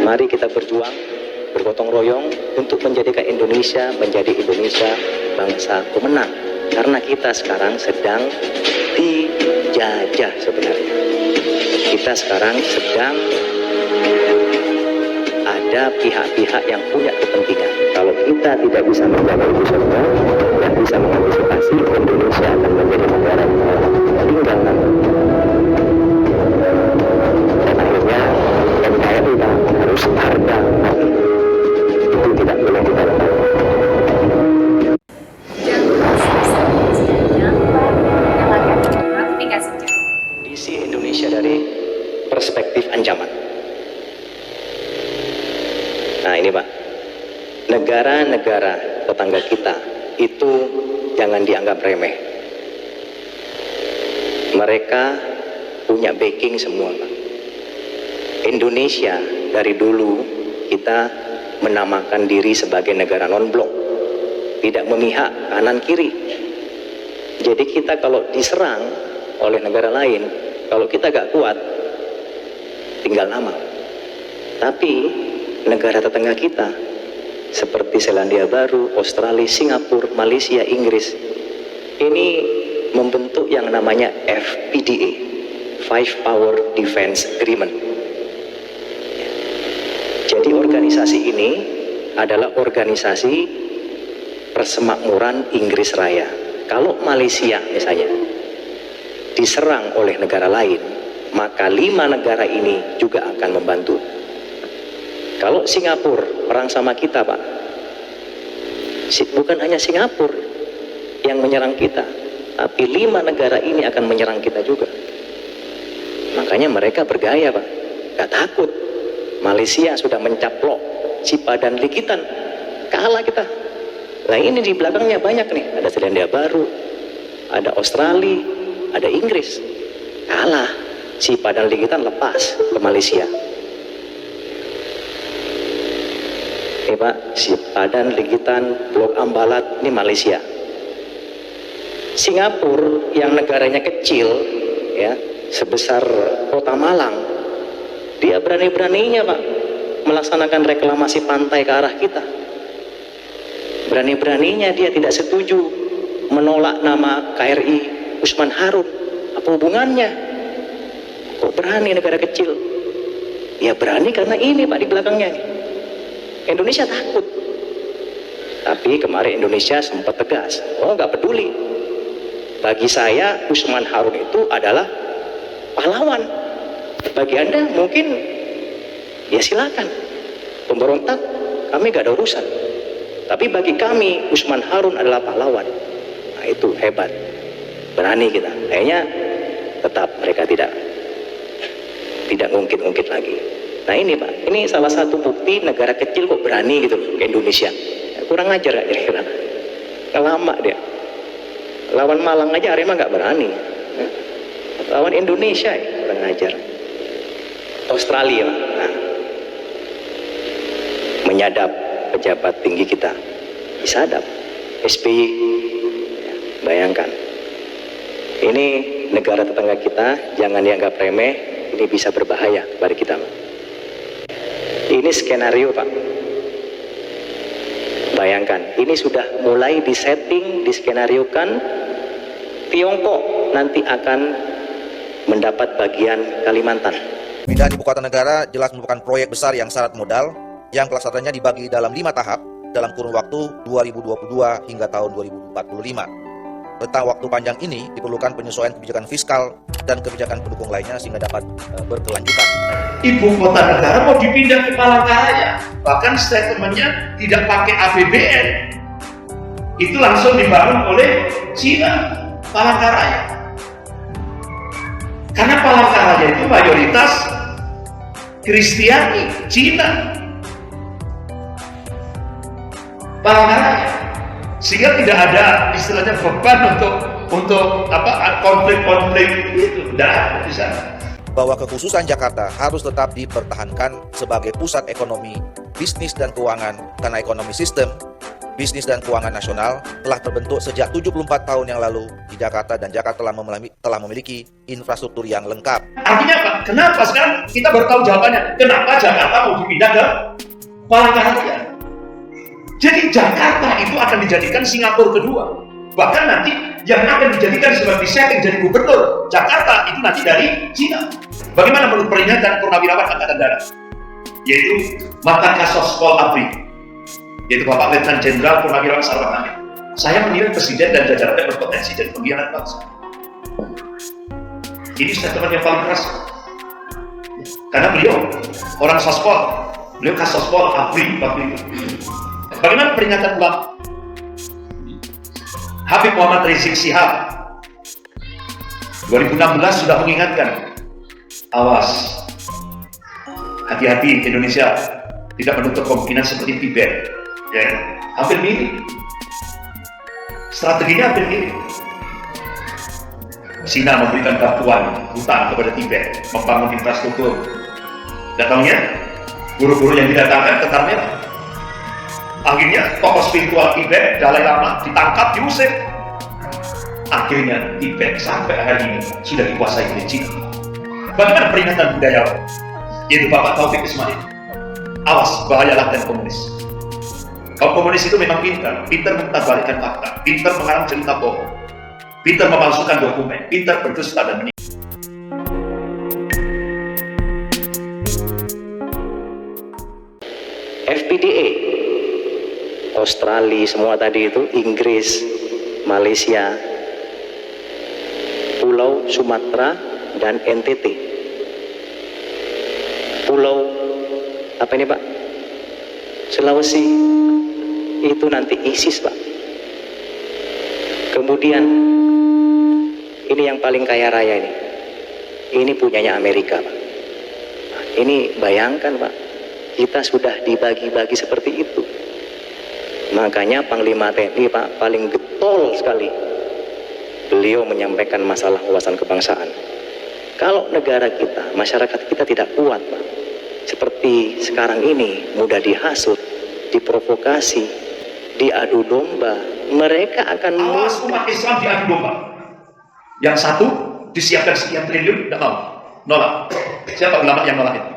Mari kita berjuang, bergotong royong untuk menjadikan Indonesia menjadi Indonesia bangsa pemenang. Karena kita sekarang sedang dijajah sebenarnya. Kita sekarang sedang ada pihak-pihak yang punya kepentingan. Kalau kita tidak bisa menjaga itu semua dan bisa mengantisipasi, Indonesia akan menjadi negara yang tinggal nanti. Dan akhirnya NKRI harus harga mati. Itu tidak boleh kita lakukan. Isi Indonesia dari perspektif ancaman. Nah ini Pak, negara-negara tetangga kita itu jangan dianggap remeh. Mereka punya backing semua Pak. Indonesia dari dulu kita menamakan diri sebagai negara non-blok, tidak memihak kanan kiri. Jadi kita kalau diserang oleh negara lain, kalau kita gak kuat, tinggal nama. Tapi negara tetangga kita seperti Selandia Baru, Australia, Singapura, Malaysia, Inggris ini membentuk yang namanya FPDA, Five Power Defense Agreement. Jadi organisasi ini adalah organisasi persemakmuran Inggris Raya. Kalau Malaysia misalnya diserang oleh negara lain, maka 5 negara ini juga akan membantu. Kalau Singapura perang sama kita Pak, bukan hanya Singapura yang menyerang kita, tapi 5 negara ini akan menyerang kita juga. Makanya mereka bergaya Pak, gak takut. Malaysia sudah mencaplok Cipadan Likitan, kalah kita. Nah ini di belakangnya banyak nih, ada Selandia Baru, ada Australia, ada Inggris, kalah. Cipadan Likitan lepas ke Malaysia. Ini Pak, Cipadan, Likitan, Blok Ambalat, ini Malaysia. Singapura yang negaranya kecil, ya, sebesar kota Malang, dia berani-beraninya Pak melaksanakan reklamasi pantai ke arah kita. Berani-beraninya dia tidak setuju menolak nama KRI Usman Harun. Apa hubungannya? Kok berani negara kecil? Ya berani karena ini Pak di belakangnya nih. Indonesia takut. Tapi kemarin Indonesia sempat tegas, oh nggak peduli. Bagi saya Usman Harun itu adalah pahlawan. Bagi Anda mungkin ya silakan, pemberontak kami gak ada urusan. Tapi bagi kami Usman Harun adalah pahlawan. Nah itu hebat, berani kita. Kayaknya tetap mereka tidak ngungkit-ngungkit lagi. Nah ini Pak, ini salah satu bukti negara kecil kok berani gitu loh ke Indonesia. Ya, kurang ajar gak kira-kira? Lama dia. Lawan Malang aja Arema gak berani. Ya. Lawan Indonesia ya, kurang ajar. Australia, nah, menyadap pejabat tinggi kita, disadap. SBY, ya, bayangkan. Ini negara tetangga kita, jangan dianggap remeh. Ini bisa berbahaya bagi kita. Ini skenario Pak. Bayangkan, ini sudah mulai disetting, diskenariokan. Tiongkok nanti akan mendapat bagian Kalimantan. Pemindahan ibu kota negara jelas merupakan proyek besar yang syarat modal yang pelaksanaannya dibagi dalam 5 tahap dalam kurun waktu 2022 hingga tahun 2045. Tentang waktu panjang ini diperlukan penyesuaian kebijakan fiskal dan kebijakan pendukung lainnya sehingga dapat berkelanjutan. Ibu kota negara mau dipindah ke Palangkaraya, bahkan statementnya tidak pakai APBN. Itu langsung dibangun oleh Cina, Palangkaraya. Karena Palangkaraya itu mayoritas Kristiani, Cina. Palangkaraya. Sehingga tidak ada istilahnya beban untuk konflik-konflik itu. Tidak ada di sana. Bahwa kekhususan Jakarta harus tetap dipertahankan sebagai pusat ekonomi, bisnis dan keuangan karena ekonomi sistem bisnis dan keuangan nasional telah terbentuk sejak 74 tahun yang lalu di Jakarta, dan Jakarta telah memiliki infrastruktur yang lengkap. Artinya apa? Kenapa sekarang kita baru tahu jawabannya? Kenapa Jakarta mau dipindah ke Palangkaraya? Jadi Jakarta itu akan dijadikan Singapura kedua. Bahkan nanti yang akan dijadikan sebagai setting jadi gubernur Jakarta itu nanti dari Cina. Bagaimana menurut peringatan Purnawirawan Angkatan Darat? Yaitu mantan Kasospol ABRI, yaitu Bapak Letnan Jenderal Purnawirawan Sarwan Amir. Saya menilai presiden dan jajarannya berpotensi jadi pengkhianat bangsa. Ini statement yang paling keras. Karena beliau orang Sospol, beliau Kasospol ABRI waktu itu. Bagaimana peringatan ulama? Habib Muhammad Rizik Syihab 2016 sudah mengingatkan, awas, hati-hati Indonesia tidak menutup kemungkinan seperti Tibet. Ya, hampir mirip. Strateginya hampir mirip. Cina memberikan bantuan hutan kepada Tibet, membangun infrastruktur. Datangnya guru-guru yang didatangkan tentara merah. Akhirnya tokoh spiritual Tibet, Dalai Lama, ditangkap, diusir. Akhirnya Tibet sampai hari ini sudah dikuasai oleh Cina. Bagaimana peringatan budayawan? Yaitu Bapak Taufik Ismail. Awas, bahaya laten komunis. Kaum komunis itu memang pintar mengutabalikkan fakta, pintar mengarang cerita bohong, pintar memalsukan dokumen, pintar berdusta dan menipu. FPDA, Australia semua tadi itu, Inggris, Malaysia, Pulau Sumatera dan NTT. Pulau apa ini Pak? Sulawesi itu nanti ISIS Pak. Kemudian ini yang paling kaya raya ini punyanya Amerika Pak. Nah, ini bayangkan Pak, kita sudah dibagi-bagi seperti itu. Makanya Panglima TNI Pak paling getol sekali. Beliau menyampaikan masalah wawasan kebangsaan. Kalau negara kita, masyarakat kita tidak kuat Pak, seperti sekarang ini mudah dihasut, diprovokasi, diadu domba, mereka akan Awas umat Islam diadu domba. Yang satu disiapkan sekian triliun, tidak mau, nolak. Siapa ulama yang nolak itu?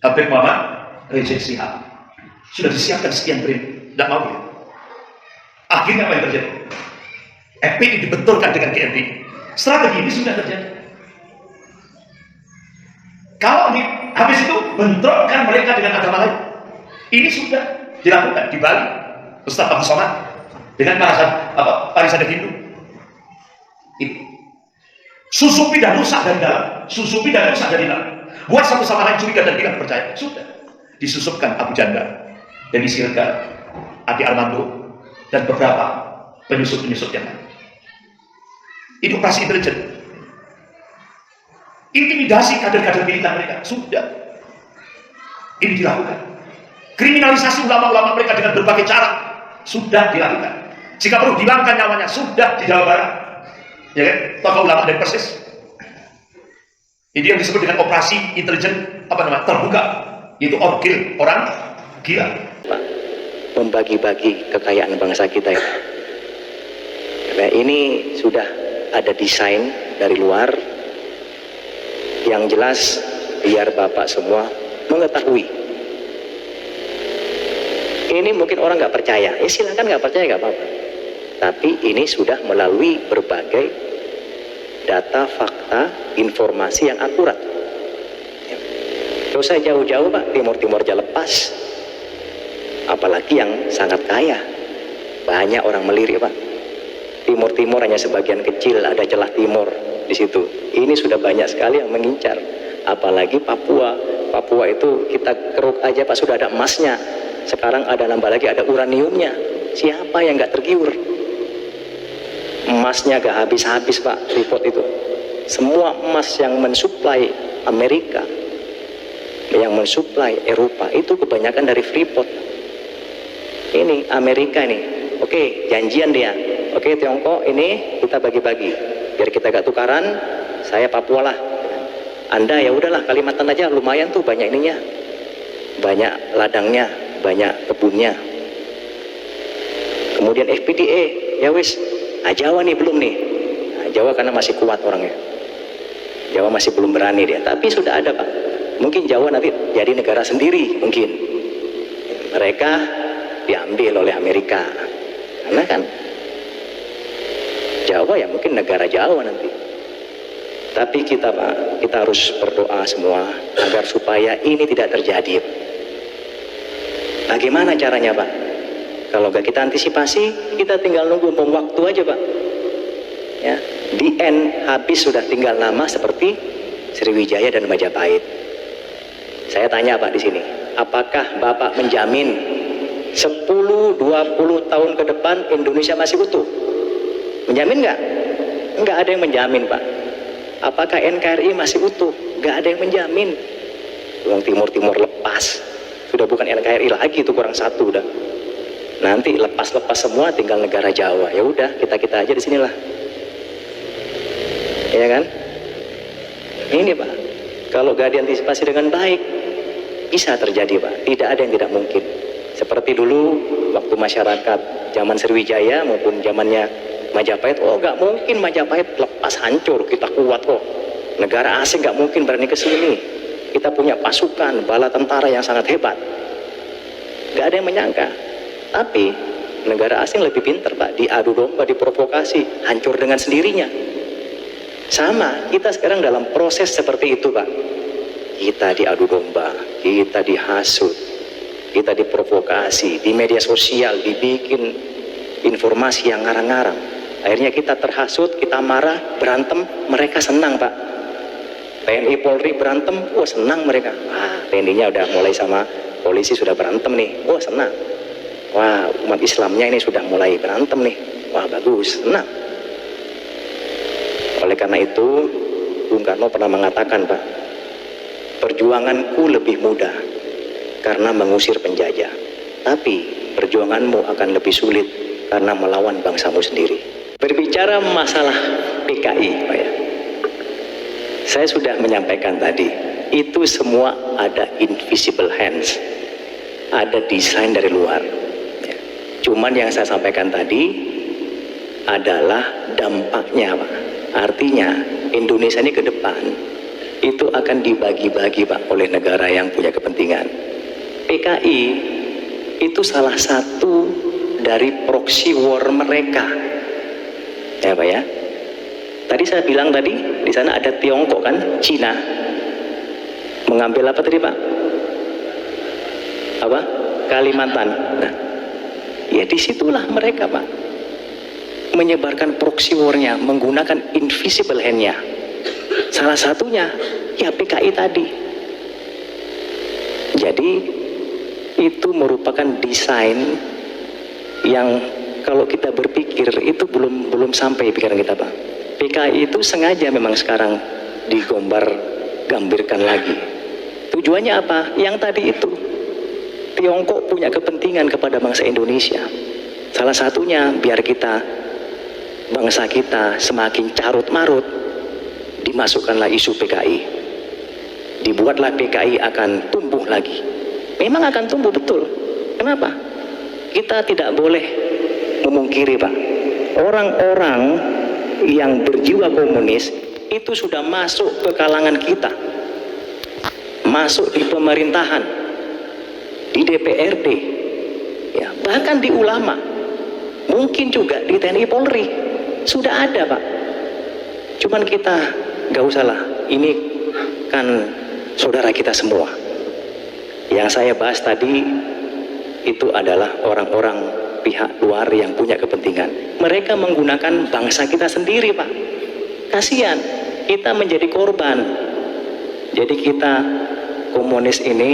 Habib Muhammad Rizik Syihab. Sudah disiapkan sekian triliun, tidak mau ya. Akhirnya apa yang terjadi? FPI dibenturkan dengan GNPI. Strategi ini sudah terjadi. Kalau habis itu bentrokkan mereka dengan agama lain. Ini sudah dilakukan di Bali. Ustaz Abdul Somad dengan parisan Hindu. Itu. Susupi dan rusak dari dalam. Susupi dan rusak dari dalam. Buat satu sama lain curiga dan tidak percaya. Sudah. Disusupkan Abu Janda, Denny Sirga, Adi Armando, dan beberapa penyusup-penyusup yang lain. Ini operasi intelijen. Intimidasi kader-kader militan mereka. Sudah. Ini dilakukan. Kriminalisasi ulama-ulama mereka dengan berbagai cara. Sudah dilakukan. Jika perlu dihilangkan nyawanya. Sudah di Jawa Barat. Ya kan? Tokoh ulama dari Persis. Ini yang disebut dengan operasi intelijen terbuka. Yaitu orgil, orang gila. Membagi-bagi kekayaan bangsa kita ini. Karena ini sudah ada desain dari luar. Yang jelas biar Bapak semua mengetahui. Ini mungkin orang nggak percaya. Silakan nggak percaya nggak apa-apa. Tapi ini sudah melalui berbagai data, fakta, informasi yang akurat. Tidak usah jauh-jauh Pak, Timur-Timur aja lepas. Apalagi yang sangat kaya. Banyak orang melirik Pak. Timur-Timur hanya sebagian kecil, ada celah timur di situ. Ini sudah banyak sekali yang mengincar. Apalagi Papua. Papua itu kita keruk aja Pak, sudah ada emasnya. Sekarang ada nambah lagi, ada uraniumnya. Siapa yang nggak tergiur? Emasnya gak habis-habis Pak, Freeport itu. Semua emas yang mensuplai Amerika, yang mensuplai Eropa, itu kebanyakan dari Freeport. Ini Amerika nih. Oke, janjian dia. Oke, Tiongkok ini kita bagi-bagi. Biar kita gak tukaran, saya Papua lah. Anda ya udahlah Kalimantan aja, lumayan tuh banyak ininya. Banyak ladangnya, banyak kebunnya. Kemudian FPDA, ya wis, Jawa nih belum nih. Nah, Jawa karena masih kuat orangnya. Jawa masih belum berani dia, tapi sudah ada Pak. Mungkin Jawa nanti jadi negara sendiri mungkin. Mereka diambil oleh Amerika. Karena kan Jawa ya mungkin negara Jawa nanti. Tapi kita Pak, kita harus berdoa semua agar supaya ini tidak terjadi. Bagaimana caranya Pak? Kalau nggak kita antisipasi, kita tinggal nunggu bom waktu aja Pak. Ya, di end habis sudah tinggal nama seperti Sriwijaya dan Majapahit. Saya tanya Pak di sini, apakah Bapak menjamin 10-20 tahun ke depan Indonesia masih utuh? Menjamin nggak? Nggak ada yang menjamin Pak. Apakah NKRI masih utuh? Nggak ada yang menjamin. Uang Timur lepas, sudah bukan NKRI lagi, itu kurang satu udah. Nanti lepas semua tinggal negara Jawa. Ya udah, kita aja di sinilah. Ya kan? Ini Pak, kalau gak diantisipasi dengan baik, bisa terjadi Pak. Tidak ada yang tidak mungkin. Seperti dulu waktu masyarakat zaman Sriwijaya maupun zamannya Majapahit, oh gak mungkin Majapahit lepas hancur, kita kuat kok. Negara asing gak mungkin berani ke sini. Kita punya pasukan, bala tentara yang sangat hebat. Gak ada yang menyangka. Tapi negara asing lebih pintar Pak, diadu domba, diprovokasi, hancur dengan sendirinya. Sama, kita sekarang dalam proses seperti itu Pak. Kita diadu domba, kita dihasut, kita diprovokasi, di media sosial dibikin informasi yang ngarang-ngarang. Akhirnya kita terhasut, kita marah, berantem, mereka senang Pak. TNI Polri berantem, wah senang mereka. Wah, TNI-nya udah mulai sama polisi sudah berantem nih, wah senang. Wah, umat Islamnya ini sudah mulai berantem nih, wah bagus, senang. Oleh karena itu, Bung Karno pernah mengatakan Pak, perjuanganku lebih mudah karena mengusir penjajah, tapi perjuanganmu akan lebih sulit karena melawan bangsamu sendiri. Berbicara masalah PKI Pak ya, saya sudah menyampaikan tadi, itu semua ada invisible hands, ada desain dari luar ya. Cuman yang saya sampaikan tadi adalah dampaknya Pak. Artinya Indonesia ini ke depan itu akan dibagi-bagi Pak oleh negara yang punya kepentingan. PKI itu salah satu dari proxy war mereka. Ya Pak ya. Tadi saya bilang tadi di sana ada Tiongkok kan, Cina. Mengambil apa tadi Pak? Apa? Kalimantan. Nah, ya disitulah mereka Pak menyebarkan proxy war-nya menggunakan invisible hand-nya. Salah satunya ya PKI tadi. Jadi itu merupakan desain yang kalau kita berpikir itu belum sampai pikiran kita Pak. PKI itu sengaja memang sekarang gambirkan lagi. Tujuannya apa? Yang tadi itu. Tiongkok punya kepentingan kepada bangsa Indonesia. Salah satunya biar bangsa kita semakin carut marut, dimasukkanlah isu PKI. Dibuatlah PKI akan tumbuh lagi. Memang akan tumbuh betul. Kenapa? Kita tidak boleh memungkiri Pak, orang-orang yang berjiwa komunis itu sudah masuk ke kalangan kita, masuk di pemerintahan, di DPRD ya, bahkan di ulama, mungkin juga di TNI Polri sudah ada Pak. Cuman kita gak usah lah, ini kan saudara kita semua. Yang saya bahas tadi itu adalah orang-orang pihak luar yang punya kepentingan. Mereka menggunakan bangsa kita sendiri Pak. Kasihan, kita menjadi korban. Jadi kita komunis ini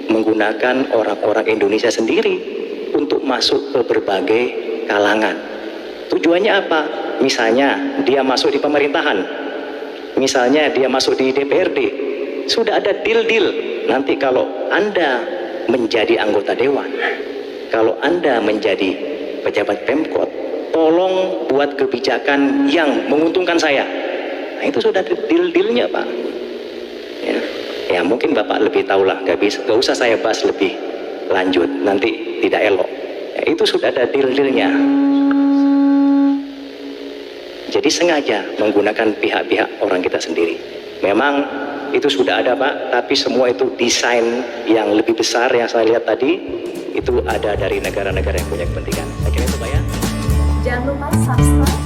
menggunakan orang-orang Indonesia sendiri untuk masuk ke berbagai kalangan. Tujuannya apa? Misalnya dia masuk di pemerintahan, misalnya dia masuk di DPRD, sudah ada deal-deal. Nanti kalau Anda menjadi anggota dewan, kalau Anda menjadi pejabat Pemkot, tolong buat kebijakan yang menguntungkan saya. Nah, itu sudah deal-dealnya Pak. Ya mungkin Bapak lebih tahu lah, gak usah saya bahas lebih lanjut, nanti tidak elok. Ya, itu sudah ada deal-dealnya. Jadi sengaja menggunakan pihak-pihak orang kita sendiri. Memang itu sudah ada Pak, tapi semua itu desain yang lebih besar yang saya lihat tadi, itu ada dari negara-negara yang punya kepentingan. Saya kira itu Pak ya. Jangan lupa subscribe